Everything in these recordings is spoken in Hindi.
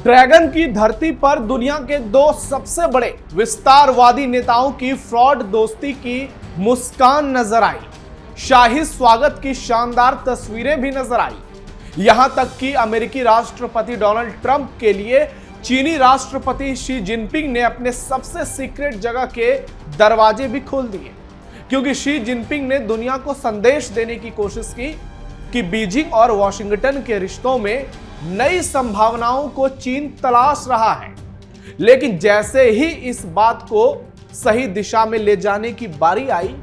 ड्रैगन की धरती पर दुनिया के दो सबसे बड़े विस्तारवादी नेताओं की फ्रॉड दोस्ती की मुस्कान नजर आई। शाही स्वागत की शानदार तस्वीरें भी नजर आई। यहां तक कि अमेरिकी राष्ट्रपति डोनाल्ड ट्रंप के लिए चीनी राष्ट्रपति शी जिनपिंग ने अपने सबसे सीक्रेट जगह के दरवाजे भी खोल दिए, क्योंकि शी जिनपिंग ने दुनिया को संदेश देने की कोशिश की कि बीजिंग और वॉशिंगटन के रिश्तों में नई संभावनाओं को चीन तलाश रहा है। लेकिन जैसे ही इस बात को सही दिशा में ले जाने की बारी आई,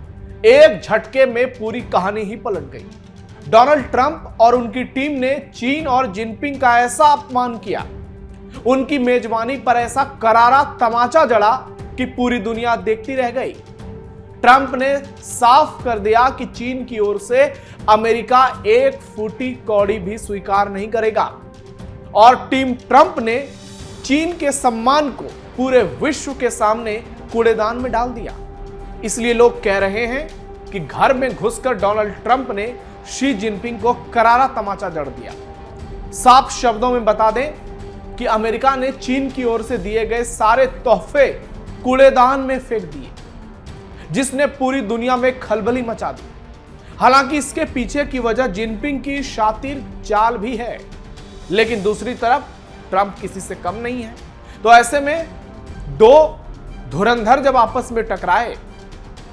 एक झटके में पूरी कहानी ही पलट गई। डोनाल्ड ट्रंप और उनकी टीम ने चीन और जिनपिंग का ऐसा अपमान किया, उनकी मेजबानी पर ऐसा करारा तमाचा जड़ा कि पूरी दुनिया देखती रह गई। ट्रंप ने साफ कर दिया कि चीन की ओर से अमेरिका एक फूटी कौड़ी भी स्वीकार नहीं करेगा, और टीम ट्रंप ने चीन के सम्मान को पूरे विश्व के सामने कूड़ेदान में डाल दिया। इसलिए लोग कह रहे हैं कि घर में घुसकर डोनाल्ड ट्रंप ने शी जिनपिंग को करारा तमाचा जड़ दिया। साफ शब्दों में बता दें कि अमेरिका ने चीन की ओर से दिए गए सारे तोहफे कूड़ेदान में फेंक दिए, जिसने पूरी दुनिया में खलबली मचा दी। हालांकि इसके पीछे की वजह जिनपिंग की शातिर चाल भी है, लेकिन दूसरी तरफ ट्रंप किसी से कम नहीं है। तो ऐसे में दो धुरंधर जब आपस में टकराए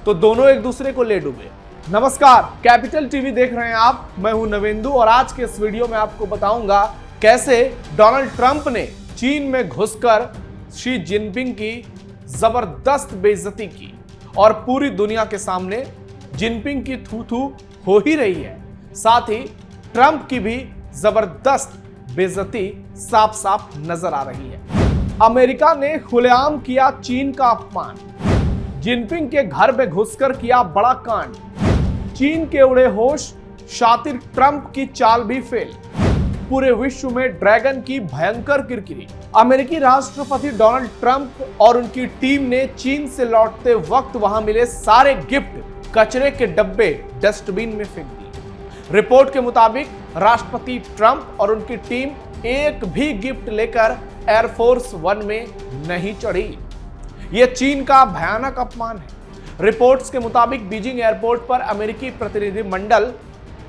तो दोनों एक दूसरे को ले डूबे। नमस्कार, कैपिटल टीवी देख रहे हैं आप, मैं हूं नवेंदु, और आज के इस वीडियो में आपको बताऊंगा कैसे डोनाल्ड ट्रंप ने चीन में घुसकर शी जिनपिंग की जबरदस्त बेइज्जती की, और पूरी दुनिया के सामने जिनपिंग की थू थू हो ही रही है, साथ ही ट्रंप की भी जबरदस्त बेइज्जती साफ साफ नजर आ रही है। अमेरिका ने खुलेआम किया चीन का अपमान, जिनपिंग के घर में घुसकर किया बड़ा कांड, चीन के उड़े होश, शातिर ट्रंप की चाल भी फेल, पूरे विश्व में ड्रैगन की भयंकर किरकिरी। अमेरिकी राष्ट्रपति डोनाल्ड ट्रंप और उनकी टीम ने चीन से लौटते वक्त वहां मिले सारे गिफ्ट कचरे के डब्बे डस्टबिन में फेंक दिए। रिपोर्ट के मुताबिक राष्ट्रपति ट्रंप और उनकी टीम एक भी गिफ्ट लेकर एयरफोर्स वन में नहीं चढ़ी। यह चीन का भयानक अपमान है। रिपोर्ट्स के मुताबिक बीजिंग एयरपोर्ट पर अमेरिकी प्रतिनिधि मंडल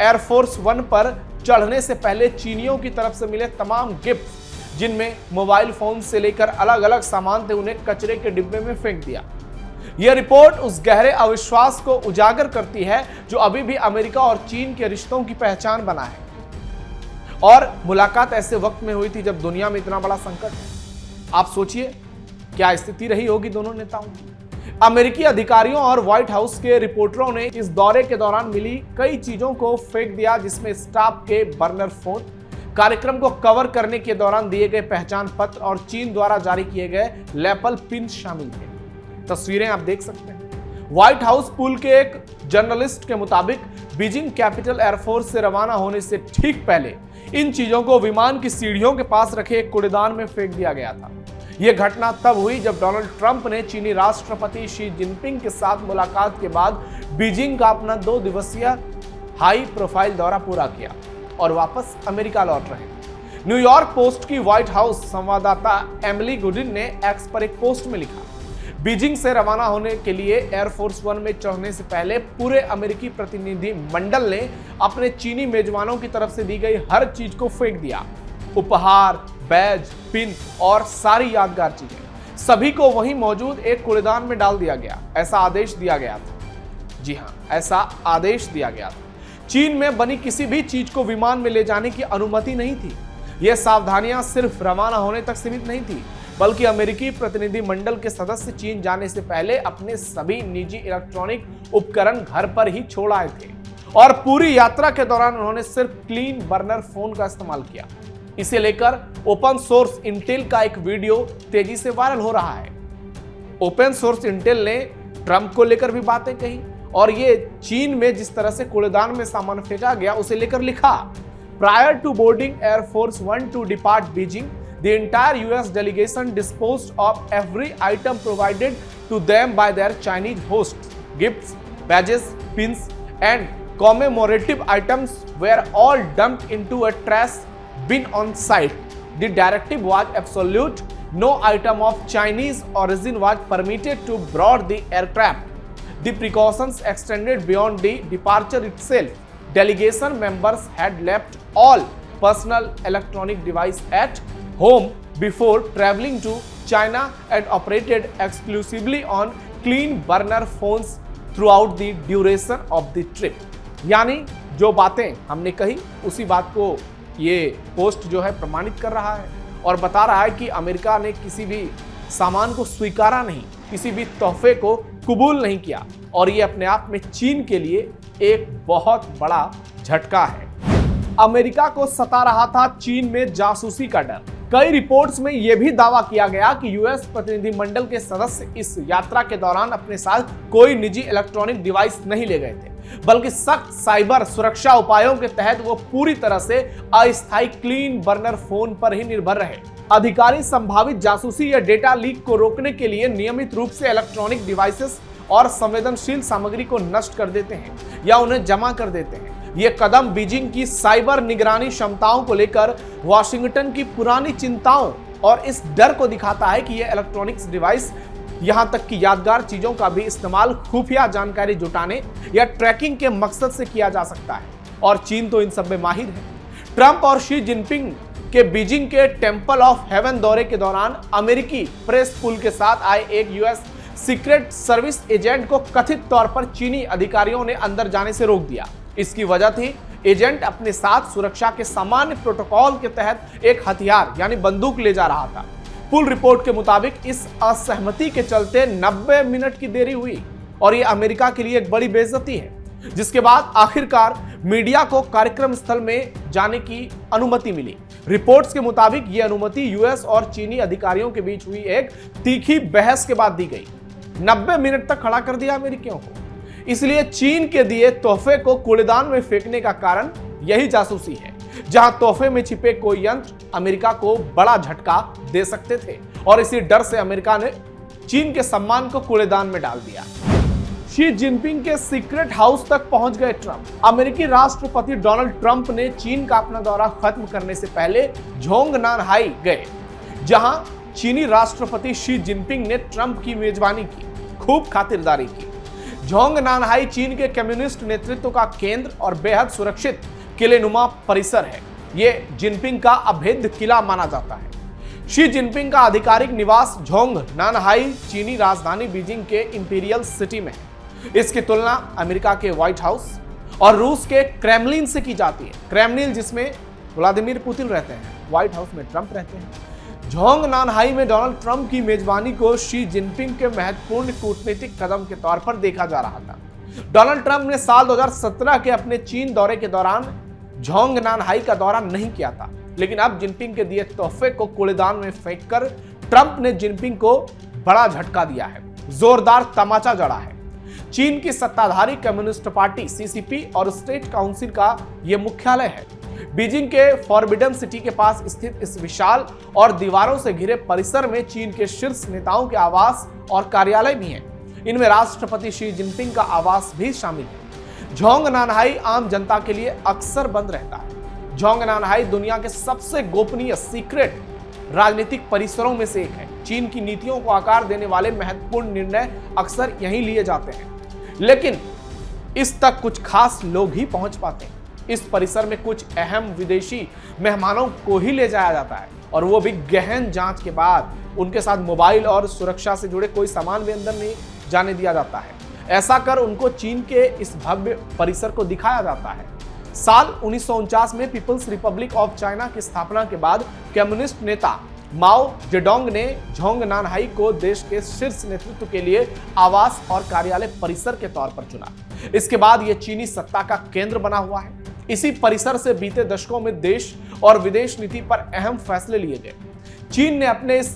एयरफोर्स वन पर चढ़ने से पहले चीनियों की तरफ से मिले तमाम गिफ्ट, जिनमें मोबाइल फोन से लेकर अलग अलग सामान थे, उन्हें कचरे के डिब्बे में फेंक दिया। यह रिपोर्ट उस गहरे अविश्वास को उजागर करती है जो अभी भी अमेरिका और चीन के रिश्तों की पहचान बना है। और मुलाकात ऐसे वक्त में हुई थी जब दुनिया में इतना बड़ा संकट है। आप सोचिए क्या स्थिति रही होगी दोनों नेताओं की। अमेरिकी अधिकारियों और व्हाइट हाउस के रिपोर्टरों ने इस दौरे के दौरान मिली कई चीजों को फेंक दिया, जिसमें स्टाफ के बर्नर फोन, कार्यक्रम को कवर करने के दौरान दिए गए पहचान पत्र और चीन द्वारा जारी किए गए लैपल पिन शामिल थे। तस्वीरें आप देख सकते हैं। व्हाइट हाउस पूल के एक जर्नलिस्ट के मुताबिक बीजिंग कैपिटल एयरफोर्स से रवाना होने से ठीक पहले इन चीजों को विमान की सीढ़ियों के पास रखे एक कूड़ेदान में फेंक दिया गया था। यह घटना तब हुई जब डोनाल्ड ट्रंप ने चीनी राष्ट्रपति शी जिनपिंग के साथ मुलाकात के बाद बीजिंग का अपना 2 दिवसीय हाई प्रोफाइल दौरा पूरा किया और वापस अमेरिका लौट रहे। न्यूयॉर्क पोस्ट की व्हाइट हाउस संवाददाता एमिली गुडिन ने एक्स पर एक पोस्ट में लिखा, बीजिंग से रवाना होने के लिए एयरफोर्स वन में चढ़ने से पहले पूरे अमेरिकी प्रतिनिधि मंडल ने अपने चीनी मेजबानों की तरफ से दी गई हर चीज को फेंक दिया। उपहार, बैज, पिन और सारी यादगार चीजें, सभी को वहीं मौजूद एक कूड़ेदान में डाल दिया गया। ऐसा आदेश दिया गया था। जी हाँ, ऐसा आदेश दिया गया था। चीन में बनी किसी भी चीज को विमान में ले जाने की अनुमति नहीं थी। यह सावधानियां सिर्फ रवाना होने तक सीमित नहीं थी, बल्कि अमेरिकी प्रतिनिधि मंडल के सदस्य चीन जाने से पहले अपने सभी निजी इलेक्ट्रॉनिक उपकरण घर पर ही छोड़ आए थे, और पूरी यात्रा के दौरान उन्होंने सिर्फ क्लीन बर्नर फोन का इस्तेमाल किया। इसे लेकर ओपन सोर्स इंटेल का एक वीडियो तेजी से वायरल हो रहा है। ओपन सोर्स इंटेल ने ट्रंप को लेकर भी बातें कही, और ये चीन में जिस तरह से कूड़ेदान में सामान फेंका गया उसे लेकर लिखा, prior to boarding Air Force One to depart Beijing, the entire US delegation disposed of every item provided to them by their Chinese hosts. Gifts, badges, pins, and commemorative items were all dumped into a trash bin on site. The directive was absolute. No item of Chinese origin was permitted to board the aircraft. The precautions extended beyond the departure itself. Delegation members had left all personal electronic devices at home before traveling to China and operated exclusively on clean burner phones throughout the duration of the trip. यानी जो बातें हमने कही उसी बात को ये पोस्ट जो है प्रमाणित कर रहा है और बता रहा है कि अमेरिका ने किसी भी सामान को स्वीकारा नहीं, किसी भी तोहफे को कबूल नहीं किया और ये अपने आप में चीन के लिए एक बहुत बड़ा झटका है। अमेरिका को सता रहा था चीन में जासूसी का डर। कई रिपोर्ट्स में यह भी दावा किया गया कि यूएस प्रतिनिधिमंडल के सदस्य इस यात्रा के दौरान अपने साथ कोई निजी इलेक्ट्रॉनिक डिवाइस नहीं ले गए थे, बल्कि सख्त साइबर सुरक्षा उपायों के तहत वो पूरी तरह से अस्थायी क्लीन बर्नर फोन पर ही निर्भर रहे। अधिकारी संभावित जासूसी या डेटा लीक को रोकने के लिए नियमित रूप से इलेक्ट्रॉनिक डिवाइसेस और संवेदनशील सामग्री को नष्ट कर देते हैं या उन्हें जमा कर देते हैं। ये कदम बीजिंग की साइबर निगरानी क्षमताओं को लेकर वॉशिंगटन की पुरानी चिंताओं और इस डर को दिखाता है कि ये इलेक्ट्रॉनिक्स डिवाइस यहां तक कि यादगार चीजों का भी इस्तेमाल खुफिया जानकारी जुटाने या ट्रैकिंग के मकसद से किया जा सकता है और चीन तो इन सब में माहिर है। ट्रंप और शी जिनपिंग के बीजिंग के टेंपल ऑफ हेवन दौरे के दौरान अमेरिकी प्रेस पूल के साथ आए एक यूएस सीक्रेट सर्विस एजेंट को कथित तौर पर चीनी अधिकारियों ने अंदर जाने से रोक दिया। इसकी वजह थी एजेंट अपने साथ सुरक्षा के सामान्य प्रोटोकॉल के तहत एक हथियार यानी बंदूक ले जा रहा था। पुल रिपोर्ट के मुताबिक इस असहमति के चलते 90 मिनट की देरी हुई और यह अमेरिका के लिए एक बड़ी बेइज्जती है, जिसके बाद आखिरकार मीडिया को कार्यक्रम स्थल में जाने की अनुमति मिली। रिपोर्ट्स के मुताबिक यह अनुमति यूएस और चीनी अधिकारियों के बीच हुई एक तीखी बहस के बाद दी गई। 90 मिनट तक खड़ा कर दिया अमेरिकियों को। इसलिए चीन के दिए तोहफे को कूड़ेदान में फेंकने का कारण यही जासूसी है, जहां तोहफे में छिपे कोई यंत्र अमेरिका को बड़ा झटका दे सकते थे और इसी डर से अमेरिका ने चीन के सम्मान को कूड़ेदान में डाल दिया। शी जिनपिंग के सीक्रेट हाउस तक पहुंच गए ट्रंप। अमेरिकी राष्ट्रपति डोनाल्ड ट्रंप ने चीन का अपना दौरा खत्म करने से पहले झोंगनानहाई गए, जहां चीनी राष्ट्रपति शी जिनपिंग ने ट्रंप की मेजबानी की, खूब खातिरदारी की। झोंगनानहाई चीन के कम्युनिस्ट नेतृत्व का केंद्र और बेहद सुरक्षित किलेनुमा परिसर है। यह जिनपिंग का अभेद्य किला माना जाता है। शी जिनपिंग का आधिकारिक निवास झोंगनानहाई चीनी राजधानी बीजिंग के इंपीरियल सिटी में है। इसकी तुलना अमेरिका के व्हाइट हाउस और रूस के क्रेमलिन से की जाती है। क्रेमलिन जिसमें व्लादिमीर पुतिन रहते हैं, व्हाइट हाउस में ट्रंप रहते हैं। झोंगनानहाई में डोनाल्ड ट्रंप की मेजबानी को शी जिनपिंग के महत्वपूर्ण कूटनीतिक कदम के तौर पर देखा जा रहा था। डोनाल्ड ट्रंप ने साल 2017 के अपने चीन दौरे के दौरान झोंगनानहाई का दौरा नहीं किया था, लेकिन अब जिनपिंग के दिए तोहफे को कूड़ेदान में फेंककर ट्रंप ने जिनपिंग को बड़ा झटका दिया है, जोरदार तमाचा जड़ा है। चीन की सत्ताधारी कम्युनिस्ट पार्टी सीसीपी और स्टेट काउंसिल का यह मुख्यालय है। बीजिंग के फॉरबिडन सिटी के पास स्थित इस विशाल और दीवारों से घिरे परिसर में चीन के शीर्ष नेताओं के आवास और कार्यालय भी हैं। इनमें राष्ट्रपति शी जिनपिंग का आवास भी शामिल है। झोंगनानहाई आम जनता के लिए अक्सर बंद रहता है। झोंगनानहाई दुनिया के सबसे गोपनीय सीक्रेट राजनीतिक परिसरों में से एक है। चीन की नीतियों को आकार देने वाले महत्वपूर्ण निर्णय अक्सर यहीं लिए जाते हैं, लेकिन इस तक कुछ खास लोग ही पहुंच पाते हैं। इस परिसर में कुछ अहम विदेशी मेहमानों को ही ले जाया जाता है और वो भी गहन जांच के बाद। उनके साथ मोबाइल और सुरक्षा से जुड़े कोई सामान भी अंदर नहीं जाने दिया जाता है। ऐसा कर उनको चीन के इस भव्य परिसर को दिखाया जाता है। साल 1949 में पीपल्स रिपब्लिक ऑफ चाइना की स्थापना के बाद कम्युनिस्ट नेता माओ जेडोंग ने झोंगनानहाई को देश के शीर्ष नेतृत्व के लिए आवास और कार्यालय परिसर के तौर पर चुना। इसके बाद यह चीनी सत्ता का केंद्र बना हुआ है। इसी परिसर से बीते दशकों में देश और विदेश नीति पर अहम फैसले लिए गए। चीन ने अपने इस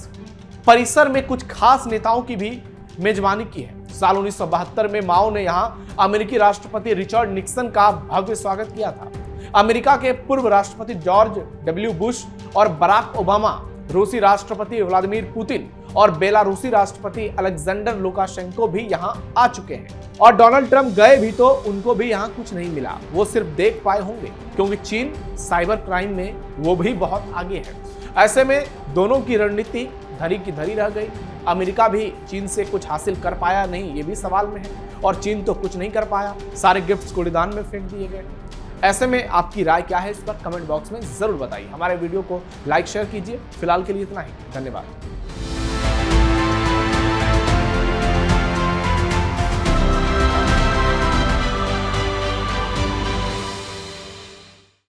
परिसर में कुछ खास नेताओं की भी मेजबानी की है। साल 1972 में माओ ने यहां अमेरिकी राष्ट्रपति रिचर्ड निक्सन का भव्य स्वागत किया था। अमेरिका के पूर्व राष्ट्रपति जॉर्ज डब्ल्यू बुश और बराक ओबामा, रूसी राष्ट्रपति व्लादिमीर पुतिन और बेलारूसी राष्ट्रपति अलेक्जेंडर लुकाशेंको भी यहां आ चुके हैं। और डोनाल्ड ट्रंप गए भी तो उनको भी यहां कुछ नहीं मिला। वो सिर्फ देख पाए होंगे, क्योंकि चीन साइबर क्राइम में वो भी बहुत आगे है। ऐसे में दोनों की रणनीति धरी की धरी रह गई। अमेरिका भी चीन से कुछ हासिल कर पाया नहीं, ये भी सवाल में है, और चीन तो कुछ नहीं कर पाया, सारे गिफ्ट्स कूड़ेदान में फेंक दिए गए। ऐसे में आपकी राय क्या है इस पर कमेंट बॉक्स में जरूर बताइए। हमारे वीडियो को लाइक शेयर कीजिए। फिलहाल के लिए इतना ही, धन्यवाद।